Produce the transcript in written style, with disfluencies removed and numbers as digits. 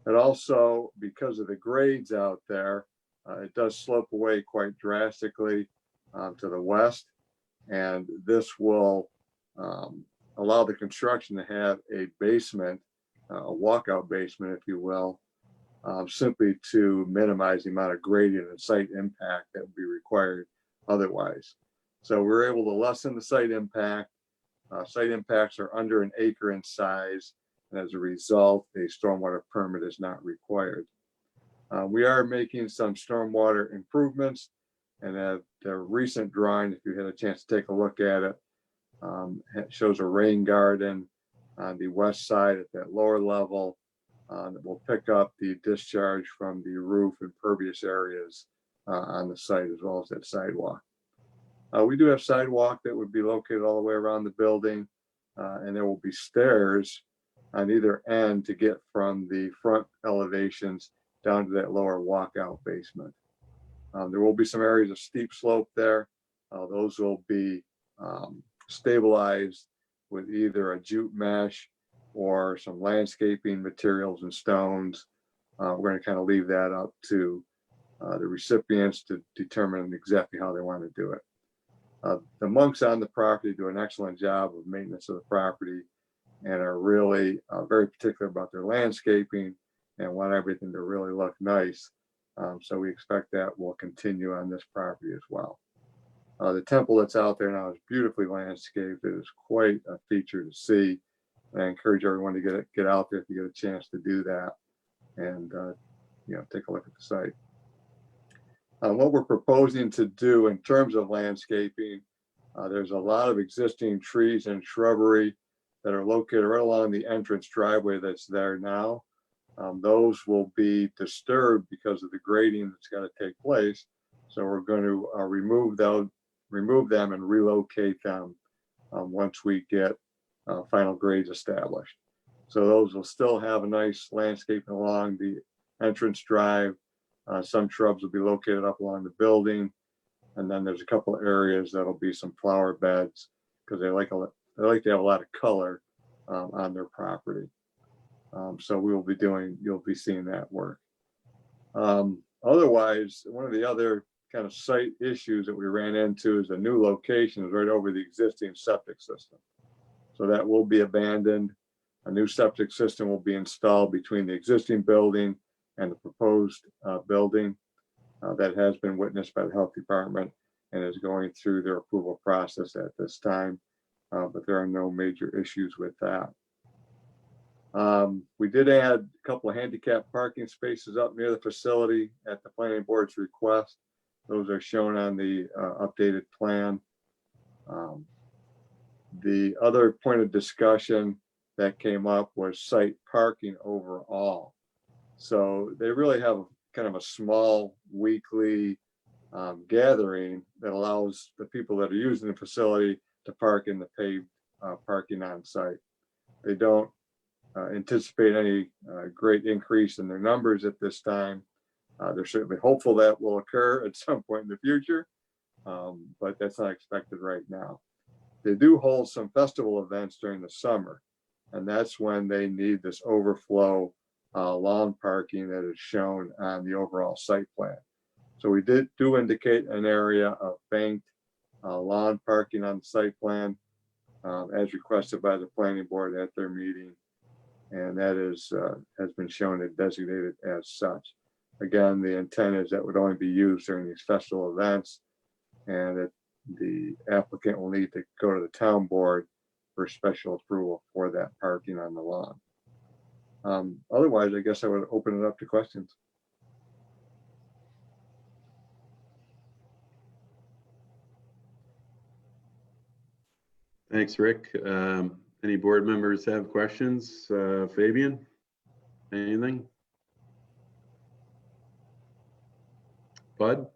It also, because of the grades out there, it does slope away quite drastically to the west, and this will allow the construction to have a basement, a walkout basement, if you will, simply to minimize the amount of gradient and site impact that would be required otherwise. So we're able to lessen the site impact. Site impacts are under an acre in size, and as a result, a stormwater permit is not required. We are making some stormwater improvements, and the recent drawing, if you had a chance to take a look at it, it shows a rain garden on the west side at that lower level that will pick up the discharge from the roof and pervious areas on the site, as well as that sidewalk. We do have sidewalk that would be located all the way around the building, and there will be stairs on either end to get from the front elevations down to that lower walkout basement. There will be some areas of steep slope there. Those will be stabilized with either a jute mesh or some landscaping materials and stones. We're going to kind of leave that up to the recipients to determine exactly how they want to do it. The monks on the property do an excellent job of maintenance of the property and are really very particular about their landscaping and want everything to really look nice. So we expect that will continue on this property as well. The temple that's out there now is beautifully landscaped. It is quite a feature to see. And I encourage everyone to get out there if you get a chance to do that and take a look at the site. What we're proposing to do in terms of landscaping, there's a lot of existing trees and shrubbery that are located right along the entrance driveway that's there now. Those will be disturbed because of the grading that's got to take place. So we're going to remove them and relocate them once we get final grades established. So those will still have a nice landscaping along the entrance drive. Some shrubs will be located up along the building. And then there's a couple of areas that'll be some flower beds because they like to have a lot of color on their property. So you'll be seeing that work. Otherwise, one of the other kind of site issues that we ran into is a new location is right over the existing septic system. So that will be abandoned. A new septic system will be installed between the existing building and the proposed building that has been witnessed by the health department and is going through their approval process at this time. But there are no major issues with that. We did add a couple of handicap parking spaces up near the facility at the planning board's request. Those are shown on the updated plan. The other point of discussion that came up was site parking overall. So they really have kind of a small weekly gathering that allows the people that are using the facility to park in the paved parking on site. They don't anticipate any great increase in their numbers at this time. They're certainly hopeful that will occur at some point in the future, but that's not expected right now. They do hold some festival events during the summer, and that's when they need this overflow lawn parking that is shown on the overall site plan. So we do indicate an area of banked lawn parking on the site plan as requested by the planning board at their meeting. And that has been shown and designated as such. Again, the intent is that would only be used during these festival events, and that the applicant will need to go to the town board for special approval for that parking on the lawn. Otherwise, I guess I would open it up to questions. Thanks, Rick. Any board members have questions? Fabian, anything? Bud?